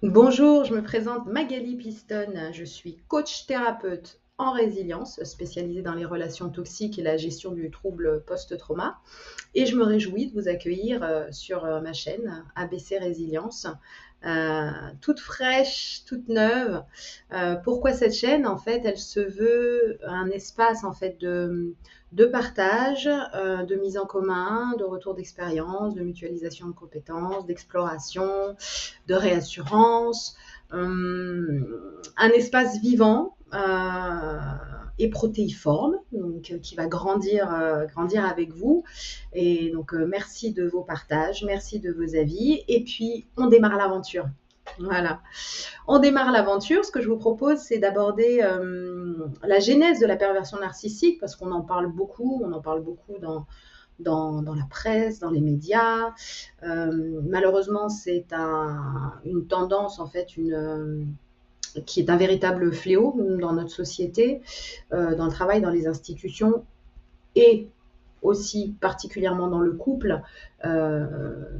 Bonjour, je me présente Magali Piston. Je suis coach thérapeute en résilience, spécialisée dans les relations toxiques et la gestion du trouble post-trauma. Et je me réjouis de vous accueillir sur ma chaîne ABC Résilience, toute fraîche, toute neuve. Pourquoi cette chaîne? En fait, elle se veut un espace en fait de partage, de mise en commun, de retour d'expérience, de mutualisation de compétences, d'exploration, de réassurance, un espace vivant et protéiforme, donc qui va grandir avec vous. Et donc merci de vos partages, merci de vos avis, et puis on démarre l'aventure. Voilà. On démarre l'aventure. Ce que je vous propose, c'est d'aborder la genèse de la perversion narcissique, parce qu'on en parle beaucoup, dans la presse, dans les médias. Malheureusement, c'est une tendance, en fait, qui est un véritable fléau dans notre société, dans le travail, dans les institutions et aussi particulièrement dans le couple.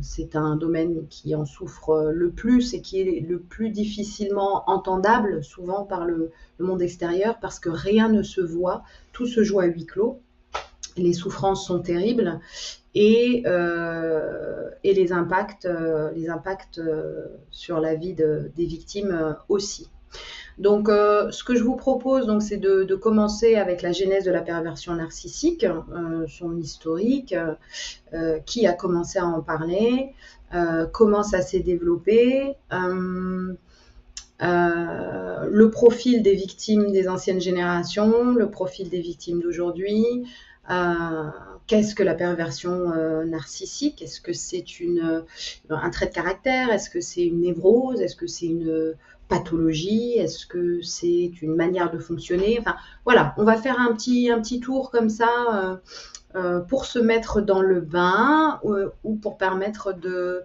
C'est un domaine qui en souffre le plus et qui est le plus difficilement entendable, souvent par le monde extérieur, parce que rien ne se voit, tout se joue à huis clos. Les souffrances sont terribles et les impacts sur la vie des victimes aussi. Donc, ce que je vous propose, donc, c'est de commencer avec la genèse de la perversion narcissique, son historique, qui a commencé à en parler, comment ça s'est développé, le profil des victimes des anciennes générations, le profil des victimes d'aujourd'hui. Qu'est-ce que la perversion narcissique? Est-ce que c'est un trait de caractère? Est-ce que c'est une névrose? Est-ce que c'est une pathologie? Est-ce que c'est une manière de fonctionner? Enfin, voilà, on va faire un petit tour comme ça pour se mettre dans le bain ou pour permettre de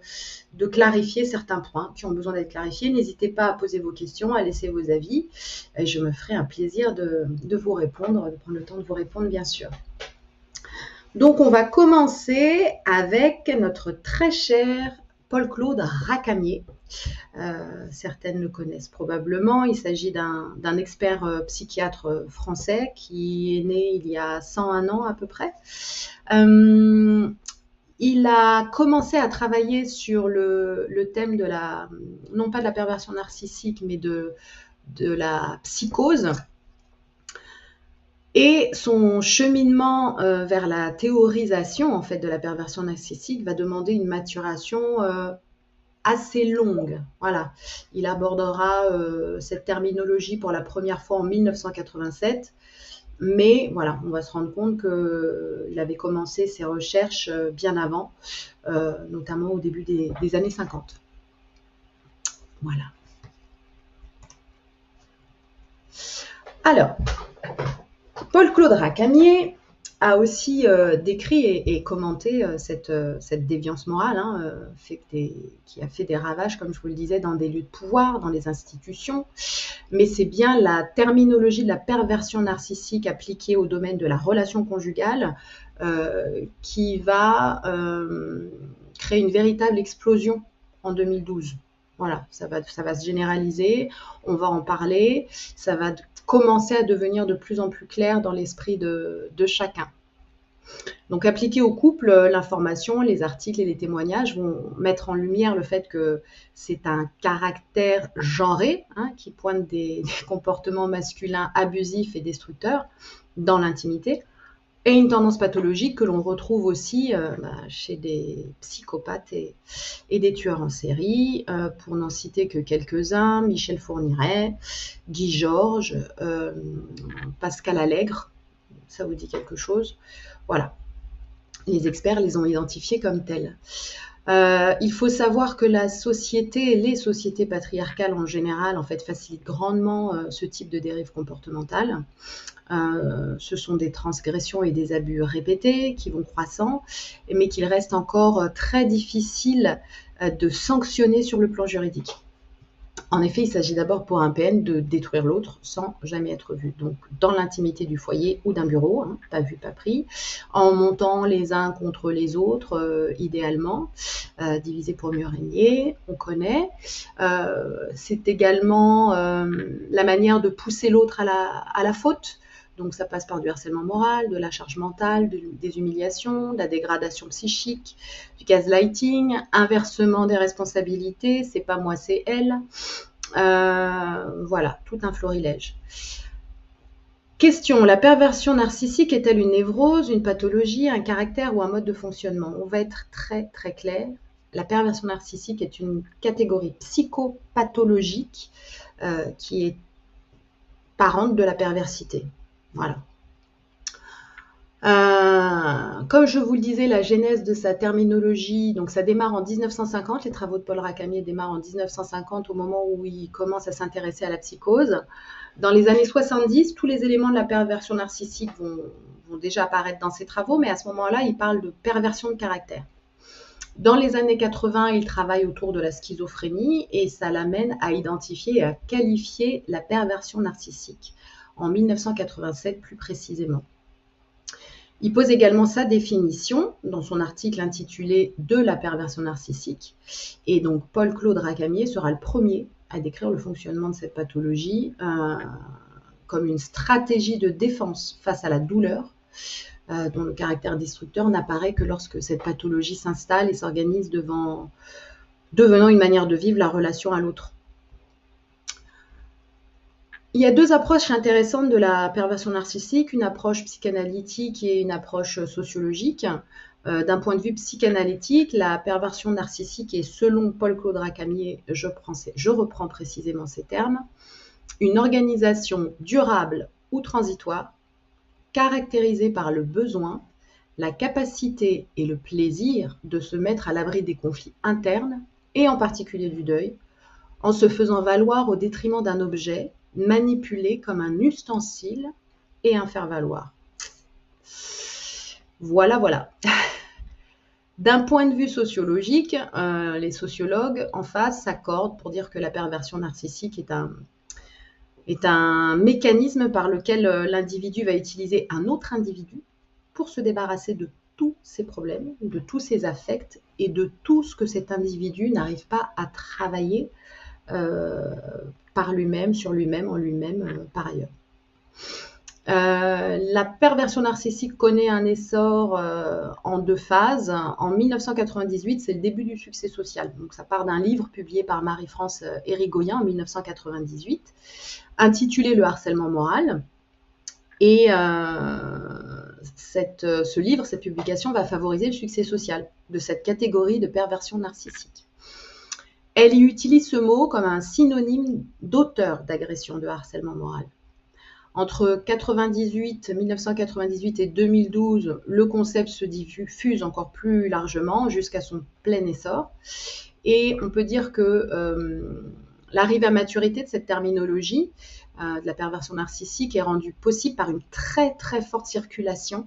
clarifier certains points qui ont besoin d'être clarifiés. N'hésitez pas à poser vos questions, à laisser vos avis. Et je me ferai un plaisir de vous répondre, de prendre le temps de vous répondre, bien sûr. Donc, on va commencer avec notre très cher Paul-Claude Racamier. Certaines le connaissent probablement. Il s'agit d'un expert psychiatre français qui est né il y a 101 ans à peu près. Il a commencé à travailler sur le thème non pas de la perversion narcissique, mais de la psychose. Et son cheminement vers la théorisation en fait de la perversion narcissique va demander une maturation assez longue. Voilà. Il abordera cette terminologie pour la première fois en 1987. Mais voilà, on va se rendre compte qu'il avait commencé ses recherches bien avant, notamment au début des années 50. Voilà. Alors, Paul-Claude Racamier a aussi décrit et commenté cette déviance morale qui a fait des ravages, comme je vous le disais, dans des lieux de pouvoir, dans les institutions. Mais c'est bien la terminologie de la perversion narcissique appliquée au domaine de la relation conjugale qui va créer une véritable explosion en 2012. Voilà, ça va se généraliser, on va en parler, ça va commencer à devenir de plus en plus clair dans l'esprit de chacun. Donc, appliqué au couple, l'information, les articles et les témoignages vont mettre en lumière le fait que c'est un caractère genré qui pointe des comportements masculins abusifs et destructeurs dans l'intimité, et une tendance pathologique que l'on retrouve aussi chez des psychopathes et des tueurs en série, pour n'en citer que quelques-uns: Michel Fourniret, Guy Georges, Pascal Allègre, ça vous dit quelque chose? Voilà. Les experts les ont identifiés comme tels. Il faut savoir que la société et les sociétés patriarcales en général, en fait, facilitent grandement ce type de dérive comportementale. Ce sont des transgressions et des abus répétés qui vont croissant, mais qu'il reste encore très difficile de sanctionner sur le plan juridique. En effet, il s'agit d'abord pour un PN de détruire l'autre sans jamais être vu. Donc, dans l'intimité du foyer ou d'un bureau, hein, pas vu, pas pris, en montant les uns contre les autres, idéalement, diviser pour mieux régner, on connaît. C'est également la manière de pousser l'autre à la faute. Donc, ça passe par du harcèlement moral, de la charge mentale, des humiliations, de la dégradation psychique, du gaslighting, inversement des responsabilités, c'est pas moi, c'est elle. Voilà, tout un florilège. Question, la perversion narcissique est-elle une névrose, une pathologie, un caractère ou un mode de fonctionnement? On va être très très clair. La perversion narcissique est une catégorie psychopathologique qui est parente de la perversité. Voilà. Comme je vous le disais, la genèse de sa terminologie, donc ça démarre en 1950, les travaux de Paul Racamier démarrent en 1950 au moment où il commence à s'intéresser à la psychose. Dans les années 70, tous les éléments de la perversion narcissique vont déjà apparaître dans ses travaux, mais à ce moment-là, il parle de perversion de caractère. Dans les années 80, il travaille autour de la schizophrénie et ça l'amène à identifier et à qualifier la perversion narcissique, en 1987 plus précisément. Il pose également sa définition dans son article intitulé « De la perversion narcissique ». Et donc, Paul-Claude Racamier sera le premier à décrire le fonctionnement de cette pathologie comme une stratégie de défense face à la douleur, dont le caractère destructeur n'apparaît que lorsque cette pathologie s'installe et s'organise devenant une manière de vivre la relation à l'autre. Il y a deux approches intéressantes de la perversion narcissique, une approche psychanalytique et une approche sociologique. D'un point de vue psychanalytique, la perversion narcissique est, selon Paul-Claude Racamier, je reprends précisément ces termes, une organisation durable ou transitoire, caractérisée par le besoin, la capacité et le plaisir de se mettre à l'abri des conflits internes, et en particulier du deuil, en se faisant valoir au détriment d'un objet, manipulé comme un ustensile et un faire-valoir. Voilà, voilà. D'un point de vue sociologique, les sociologues en face s'accordent pour dire que la perversion narcissique est un mécanisme par lequel l'individu va utiliser un autre individu pour se débarrasser de tous ses problèmes, de tous ses affects et de tout ce que cet individu n'arrive pas à travailler par lui-même, sur lui-même, en lui-même, par ailleurs. La perversion narcissique connaît un essor en deux phases. En 1998, c'est le début du succès social. Donc, ça part d'un livre publié par Marie-France Hérigoyen en 1998, intitulé « Le harcèlement moral ». Et ce livre, cette publication, va favoriser le succès social de cette catégorie de perversion narcissique. Elle y utilise ce mot comme un synonyme d'auteur d'agression, de harcèlement moral. Entre 1998 et 2012, le concept se diffuse encore plus largement jusqu'à son plein essor. Et on peut dire que l'arrivée à maturité de cette terminologie, de la perversion narcissique, est rendue possible par une très très forte circulation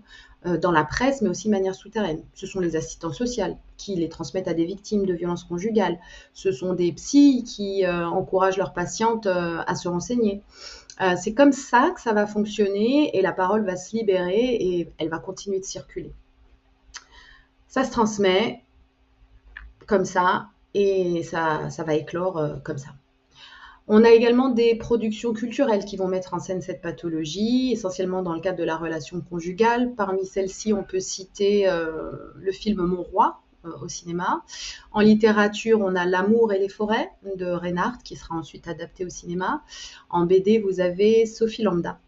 dans la presse, mais aussi de manière souterraine. Ce sont les assistantes sociales qui les transmettent à des victimes de violences conjugales. Ce sont des psys qui encouragent leurs patientes à se renseigner. C'est comme ça que ça va fonctionner et la parole va se libérer et elle va continuer de circuler. Ça se transmet comme ça et ça va éclore comme ça. On a également des productions culturelles qui vont mettre en scène cette pathologie, essentiellement dans le cadre de la relation conjugale. Parmi celles-ci, on peut citer le film Mon Roi au cinéma. En littérature, on a L'amour et les forêts de Reinhardt, qui sera ensuite adapté au cinéma. En BD, vous avez Sophie Lambda.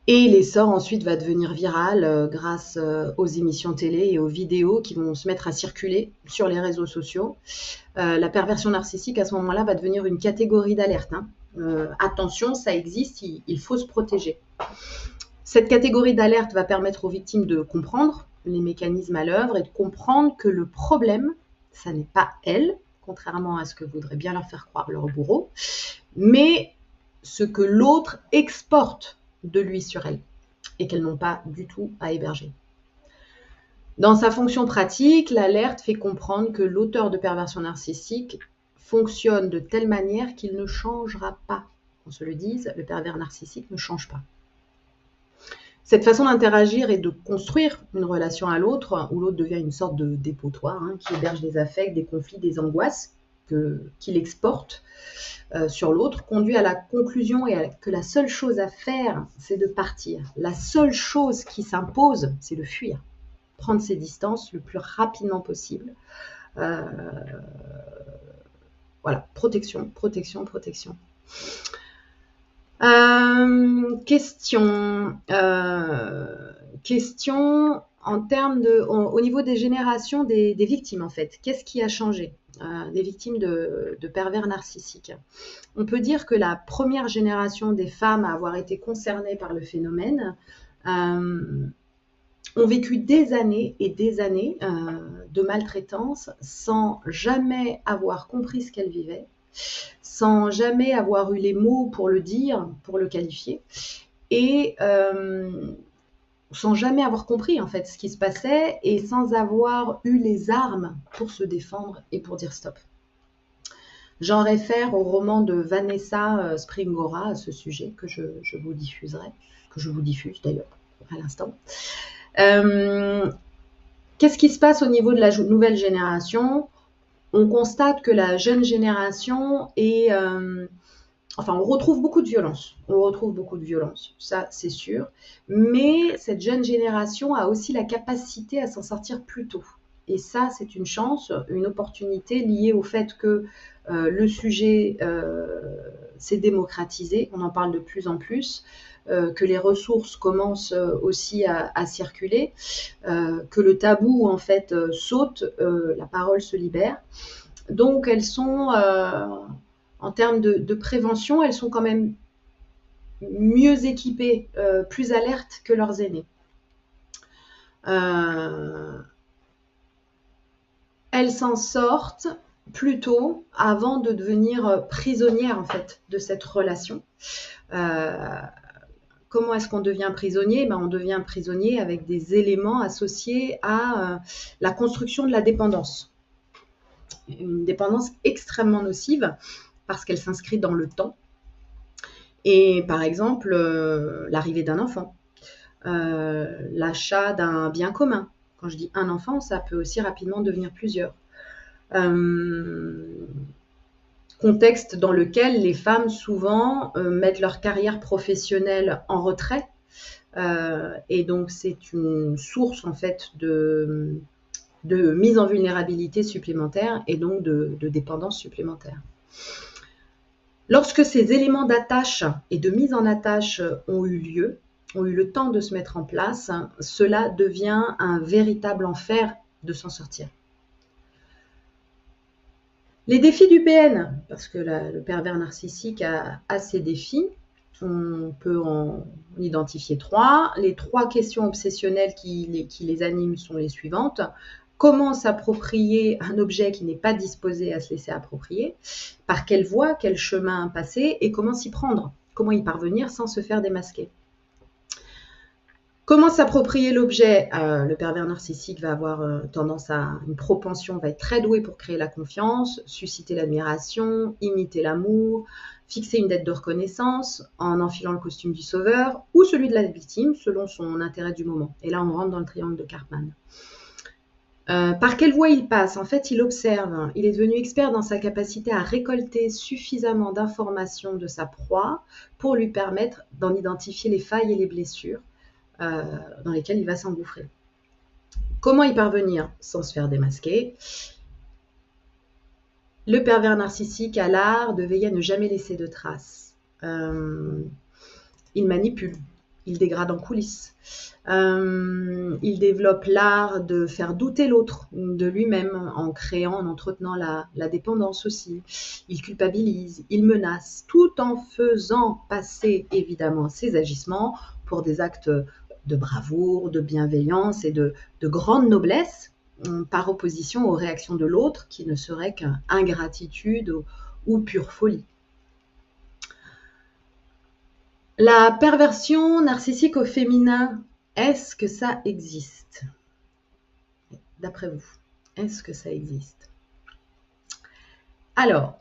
Et l'essor ensuite va devenir viral grâce aux émissions télé et aux vidéos qui vont se mettre à circuler sur les réseaux sociaux. La perversion narcissique, à ce moment-là, va devenir une catégorie d'alerte. Attention, ça existe, il faut se protéger. Cette catégorie d'alerte va permettre aux victimes de comprendre les mécanismes à l'œuvre et de comprendre que le problème, ça n'est pas elles, contrairement à ce que voudrait bien leur faire croire leur bourreau, mais ce que l'autre exporte de lui sur elles et qu'elles n'ont pas du tout à héberger. Dans sa fonction pratique, l'alerte fait comprendre que l'auteur de perversion narcissique fonctionne de telle manière qu'il ne changera pas. On se le dise, le pervers narcissique ne change pas. Cette façon d'interagir et de construire une relation à l'autre, où l'autre devient une sorte de dépotoir, qui héberge des affects, des conflits, des angoisses, qu'il exporte sur l'autre, conduit à la conclusion que la seule chose à faire, c'est de partir. La seule chose qui s'impose, c'est de fuir. Prendre ses distances le plus rapidement possible. Voilà, protection, protection, protection. Question en termes au niveau des générations des victimes, en fait. Qu'est-ce qui a changé des victimes de pervers narcissiques? On peut dire que la première génération des femmes à avoir été concernées par le phénomène ont vécu des années et des années de maltraitance sans jamais avoir compris ce qu'elles vivaient, sans jamais avoir eu les mots pour le dire, pour le qualifier, et sans jamais avoir compris en fait ce qui se passait et sans avoir eu les armes pour se défendre et pour dire stop. J'en réfère au roman de Vanessa Springora à ce sujet que je vous diffuserai, que je vous diffuse d'ailleurs à l'instant. Qu'est-ce qui se passe au niveau de la nouvelle génération? On constate que la jeune génération est... on retrouve beaucoup de violence. On retrouve beaucoup de violence, ça c'est sûr. Mais cette jeune génération a aussi la capacité à s'en sortir plus tôt. Et ça, c'est une chance, une opportunité liée au fait que le sujet s'est démocratisé. On en parle de plus en plus. Que les ressources commencent aussi à circuler, que le tabou en fait saute, la parole se libère. Donc elles sont, en termes de prévention, elles sont quand même mieux équipées, plus alertes que leurs aînés. Elles s'en sortent plutôt avant de devenir prisonnières en fait de cette relation. Comment est-ce qu'on devient prisonnier? On devient prisonnier avec des éléments associés à la construction de la dépendance. Une dépendance extrêmement nocive parce qu'elle s'inscrit dans le temps. Et par exemple, l'arrivée d'un enfant, l'achat d'un bien commun. Quand je dis un enfant, ça peut aussi rapidement devenir plusieurs. Contexte dans lequel les femmes souvent mettent leur carrière professionnelle en retrait, et donc c'est une source en fait de mise en vulnérabilité supplémentaire et donc de dépendance supplémentaire. Lorsque ces éléments d'attache et de mise en attache ont eu lieu, ont eu le temps de se mettre en place, cela devient un véritable enfer de s'en sortir. Les défis du PN, parce que le pervers narcissique a ses défis, on peut en identifier 3. Les 3 questions obsessionnelles qui les animent sont les suivantes. Comment s'approprier un objet qui n'est pas disposé à se laisser approprier? Par quelle voie, quel chemin passer? Et comment s'y prendre? Comment y parvenir sans se faire démasquer? Comment s'approprier l'objet? Le pervers narcissique va avoir tendance à une propension, va être très doué pour créer la confiance, susciter l'admiration, imiter l'amour, fixer une dette de reconnaissance en enfilant le costume du sauveur ou celui de la victime selon son intérêt du moment. Et là, on rentre dans le triangle de Karpman. Par quelle voie il passe? En fait, il observe. Il est devenu expert dans sa capacité à récolter suffisamment d'informations de sa proie pour lui permettre d'en identifier les failles et les blessures dans lesquelles il va s'engouffrer. Comment y parvenir sans se faire démasquer? Le pervers narcissique a l'art de veiller à ne jamais laisser de traces. Il manipule, il dégrade en coulisses. Il développe l'art de faire douter l'autre de lui-même en créant, en entretenant la dépendance aussi. Il culpabilise, il menace, tout en faisant passer évidemment ses agissements pour des actes de bravoure, de bienveillance et de grande noblesse, par opposition aux réactions de l'autre qui ne seraient qu'ingratitude ou pure folie. La perversion narcissique au féminin, est-ce que ça existe? D'après vous, est-ce que ça existe? Alors,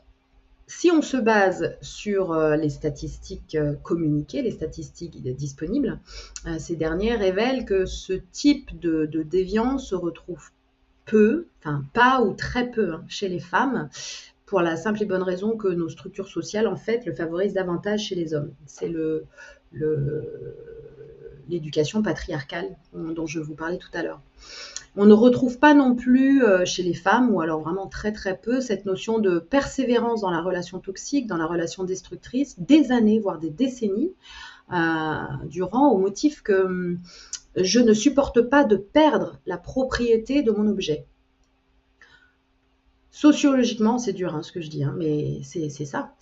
si on se base sur les statistiques communiquées, les statistiques disponibles, ces dernières révèlent que ce type de déviance se retrouve peu, enfin pas ou très peu chez les femmes, pour la simple et bonne raison que nos structures sociales, en fait, le favorisent davantage chez les hommes. C'est l'éducation patriarcale dont je vous parlais tout à l'heure. On ne retrouve pas non plus chez les femmes, ou alors vraiment très très peu, cette notion de persévérance dans la relation toxique, dans la relation destructrice, des années, voire des décennies, durant, au motif que je ne supporte pas de perdre la propriété de mon objet. Sociologiquement, c'est dur ce que je dis, mais c'est ça.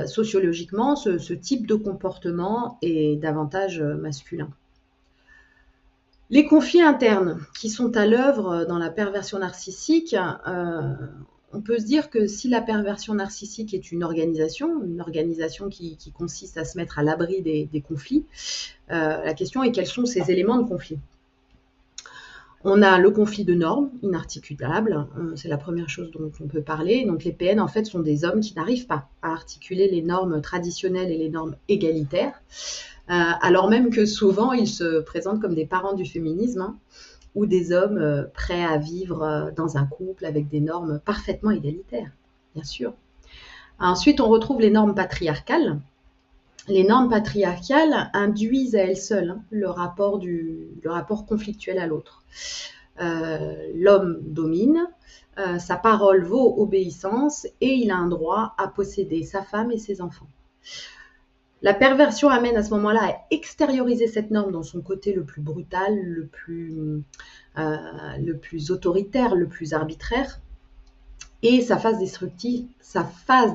Sociologiquement, ce type de comportement est davantage masculin. Les conflits internes qui sont à l'œuvre dans la perversion narcissique, on peut se dire que si la perversion narcissique est une organisation qui consiste à se mettre à l'abri des conflits, la question est quels sont ces éléments de conflit. On a le conflit de normes inarticulables, c'est la première chose dont on peut parler. Donc les PN, en fait, sont des hommes qui n'arrivent pas à articuler les normes traditionnelles et les normes égalitaires, alors même que souvent, ils se présentent comme des parents du féminisme, ou des hommes prêts à vivre dans un couple avec des normes parfaitement égalitaires, bien sûr. Ensuite, on retrouve les normes patriarcales. Les normes patriarcales induisent à elles seules le rapport conflictuel à l'autre. L'homme domine, sa parole vaut obéissance et il a un droit à posséder sa femme et ses enfants. La perversion amène à ce moment-là à extérioriser cette norme dans son côté le plus brutal, le plus autoritaire, le plus arbitraire, et sa phase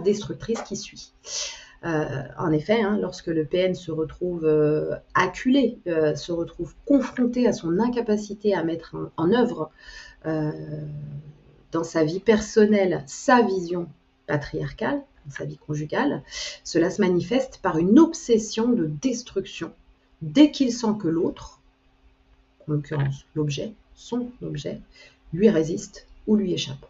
destructrice qui suit. En effet, lorsque le PN se retrouve acculé, se retrouve confronté à son incapacité à mettre en œuvre dans sa vie personnelle sa vision patriarcale, dans sa vie conjugale, cela se manifeste par une obsession de destruction dès qu'il sent que l'autre, en l'occurrence l'objet, son objet, lui résiste ou lui échappe.